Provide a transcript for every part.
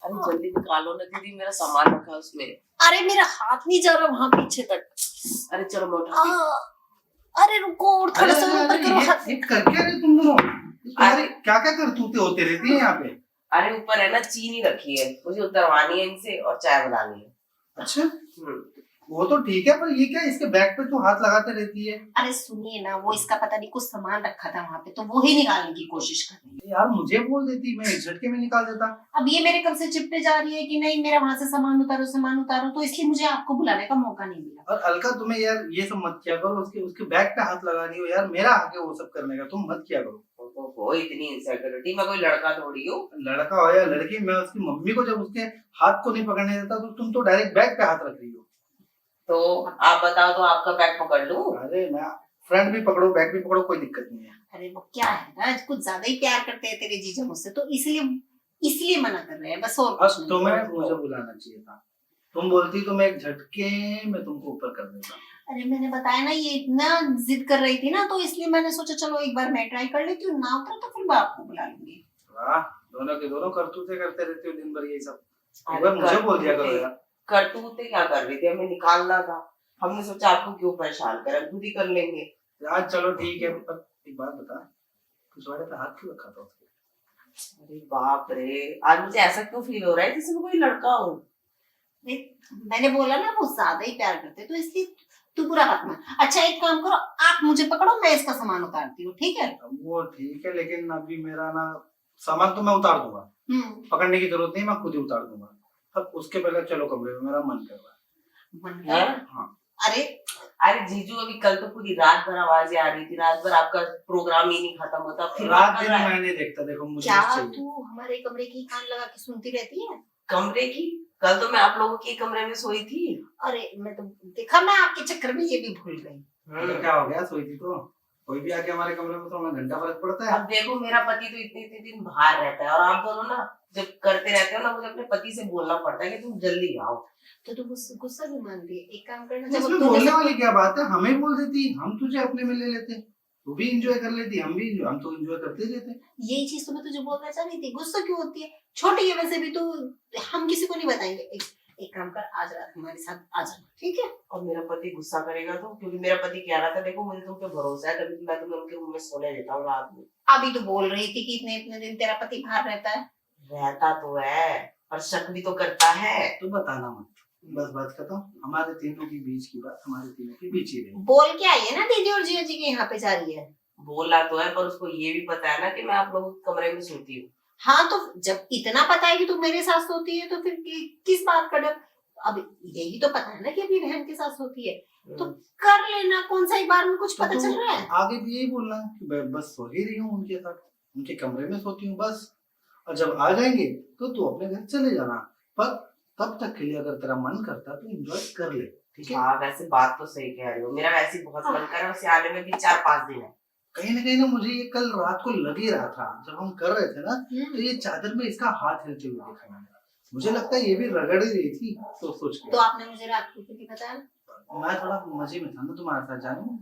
अरे जल्दी निकालो ना दीदी, मेरा सामान रखा है उसमें। अरे मेरा हाथ नहीं जा रहा वहां पीछे तक। अरे चलो मैं उठाती हूँ। अरे रुको और थोड़ा सा ऊपर करो हाथ। ये कर क्या रहे तुम दोनों? तुम्हारी क्या क्या करतूतें होती रहती है यहाँ पे? अरे ऊपर है ना चीनी रखी है, मुझे उतरवानी है इनसे और चाय बनानी है। अच्छा वो तो ठीक है, पर ये क्या इसके बैग पे तो हाथ लगाते रहती है? अरे सुनिए ना, वो इसका पता नहीं कुछ सामान रखा था वहां पे, तो वो ही निकालने की कोशिश कर रही है। यार मुझे बोल देती, मैं एक झटके में निकाल देता। अब ये मेरे कब से चिपटे जा रही है कि नहीं मेरा वहां से सामान उतारो, तो इसलिए मुझे आपको बुलाने का मौका नहीं मिला। और अलका तुम्हें यार ये सब मत किया करो, उसके बैग पे हाथ लगा रही हो यार, मेरा हक है वो सब करने का, तुम मत किया करो। वो इतनी इनसिक्योरिटी, मैं कोई लड़का थोड़ी हूँ। लड़का हो या लड़की, मैं उसकी मम्मी को जब उसके हाथ को नहीं पकड़ने देता तो तुम तो डायरेक्ट बैग पे हाथ रख रही हो। तो आप बताओ, तो आपका बैग पकड़ लूं? अरे मैं फ्रंट भी पकड़ो बैग भी पकड़ो, कोई दिक्कत नहीं है। अरे वो क्या है ना, कुछ ज्यादा ही प्यार करते हैं तेरे जीजा मुझसे, तो इसलिए मना कर रहे हैं बस, और कुछ नहीं। तुम्हें मुझे बुलाना चाहिए था, तुम बोलती तो मैं एक झटके में तुमको ऊपर कर देता। अरे मैंने बताया ना, ये इतना जिद कर रही थी ना, तो इसलिए मैंने सोचा चलो एक बार मैं ट्राई कर लेती हूँ, ना उतरा तो फिर मैं आपको बुला लूंगी। वाह, दोनों के दोनों करतूते करते रहते हो दिन भर ये सब। एक बार मुझे बोल दिया करो यार। करतूते क्या कर रही थी, हमें निकालना था, हमने सोचा आपको क्यों परेशान करें, खुद ही कर लेंगे। यार चलो ठीक है, पर एक बात बता, पिछवाड़े पे हाथ क्यों रखा था उसके? अरे बाप रे, आज मुझे ऐसा क्यों फील हो रहा है जैसे मैं कोई लड़का हूँ। मैंने बोला ना वो ज्यादा ही प्यार करते, तो इसलिए तू बुरा मत मान। अच्छा एक काम करो, आप मुझे पकड़ो, मैं इसका सामान उतारती हूँ, ठीक है? वो ठीक है, लेकिन अभी मेरा ना सामान तो मैं उतार दूंगा, पकड़ने की जरूरत नहीं, मैं खुद ही उतार दूंगा। अब उसके पहले चलो कमरे में, मेरा मन कर रहा है। मन कर? हाँ। अरे जीजू, अभी कल तो पूरी रात भर आवाजें आ रही थी, रात भर आपका प्रोग्राम ही नहीं खत्म होता, फिर रात दिन मैं नहीं देखता, देखो मुझे क्या चाहिए। तू हमारे कमरे की कान लगा के सुनती रहती है? कमरे की? कल तो मैं आप लोगों के कमरे में सोई थी। अरे मैं तो देखा, मैं आपके चक्कर में ये भी भूल गई। क्या हो गया, सोई थी तो कोई भी आके हमारे कमरे में तो हमें घंटा फर्क पड़ता है। अब देखो, मेरा पति तो इतने इतने दिन बाहर रहता है और आप दोनों ना जब करते रहते हो ना, मुझे अपने पति से बोलना पड़ता है कि तुम जल्दी आओ। तो तू गुस्सा भी मानती है? एक काम करना, इसमें बोलने वाली क्या बात है, हमें बोल देती, हम तुझे अपने में ले लेते, तू भी एंजॉय कर लेती, हम भी हम तो एंजॉय करते ही रहते। यही चीज तो मैं तुझे बोलना चाह रही थी, गुस्सा क्यों होती है? छोटी है वैसे भी तू, हम किसी को नहीं बताएंगे। एक काम कर, आज रात हमारे साथ आ जाना, ठीक है? और मेरा पति गुस्सा करेगा तो, क्योंकि मेरा पति कह रहा था देखो मुझे तुम पे भरोसा है, तभी मैं तुम्हें उनके रूम में सोने देता हूँ रात में। अभी तो बोल रही थी कि इतने इतने दिन तेरा पति बाहर रहता है। रहता तो है, पर शक भी तो करता है। तू बताना मत, बस बात खत्म, हमारे तीनों के बीच की बात हमारे तीनों के बीच ही रही। बोल के आई है ना दीदी और जिया जी के यहाँ पे जा रही है। बोला तो है, पर उसको ये भी पता है ना कि मैं आप लोगों के कमरे में सोती हूँ। हाँ तो जब इतना पता है कि तू मेरे साथ सोती है, तो फिर किस बात का डर? अब यही तो पता है ना कि अपनी बहन के साथ सोती है, तो कर लेना, कौन सा एक बार में कुछ पता चल रहा है? आगे भी यही बोलना कि बस सो ही रही हूँ उनके साथ, उनके कमरे में सोती हूँ बस, और जब आ जाएंगे तो तू अपने घर चले जाना, पर तब तक के लिए अगर तेरा मन करता तो एंजॉय कर ले, ठीक है? हाँ वैसे बात तो सही कह रही हो, मेरा वैसे ही बहुत मन कर रहा है, उसे आने में भी 4-5 दिन है। कहीं ना मुझे ये कल रात को लग ही रहा था, जब हम कर रहे थे ना, तो ये चादर में इसका हाथ हिलते हुए देखा मैंने, मुझे लगता है ये भी रगड़ ही रही थी, तो सोच के। तो आपने मुझे रात को क्यों बताया? मैं थोड़ा मजे में था ना तुम्हारे साथ, जाने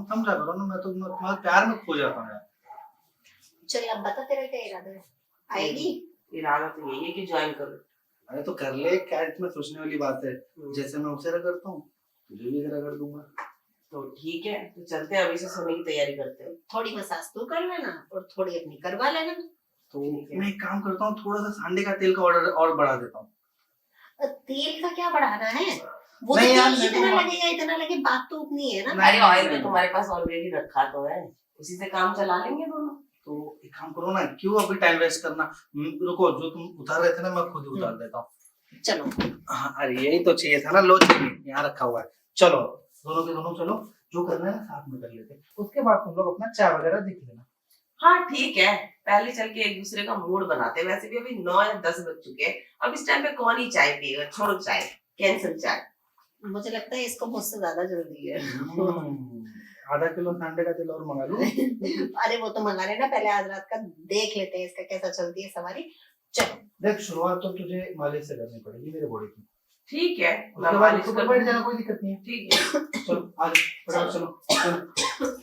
थम जा करो ना, मैं तो तुम्हारे प्यार में खो जाता हूँ। चल अब बता तेरा क्या इरादा है? आएगी? इरादा तो यही है कि ज्वाइन करो। अरे तो कर ले, क्या इसमें सोचने वाली बात है, जैसे मैं उसे रगड़ता हूँ तुझे भी रगड़ दूंगा। तो ठीक है, तो चलते हैं, अभी से सोने की तैयारी करते हैं। थोड़ी मसाज तू कर लेना और थोड़ी अपनी करवा लेना। तो मैं एक काम करता हूँ, थोड़ा सा सांडे का तेल का ऑर्डर और बढ़ा देता हूँ। तेल का क्या बढ़ाना है? वो नहीं तो यार, इतना लगेगा, इतना लगे, बात तो उतनी है ना। अरे ऑयल तो तुम्हारे पास ऑलरेडी रखा तो है, उसी से काम चला लेंगे दोनों। तो एक काम करो ना, क्यों अभी टाइम वेस्ट करना, रुको, जो तुम उतार रहे थे ना मैं खुद ही उतार देता हूँ। चलो। हाँ, अरे यही तो चाहिए था ना, लो चाहिए यहाँ रखा हुआ है, चलो दोनों के दोनों चलो, जो करना है साथ में कर लेते, उसके बाद तुम लोग अपना चाय वगैरह देख लेना। हाँ ठीक है, पहले चल के एक दूसरे का मूड बनाते हैं, वैसे भी अभी 9 या 10 बज चुके हैं, अब इस टाइम पे कौन ही चाय पिएगा, छोड़ो चाय, कैंसिल चाय। मुझे लगता है इसको मुझसे ज्यादा जल्दी है। आधा किलो सांडे का तेल और मंगा लो। अरे वो तो मंगा लेना, पहले आज रात का देख लेते हैं इसका कैसा चलती है सवारी। चलो देख, शुरुआत तो तुझे मालिश से करनी पड़ेगी मेरे बॉडी की, ठीक है, उसके बाद बैठ जाना, कोई दिक्कत नहीं है। ठीक है, चलो आज चलो।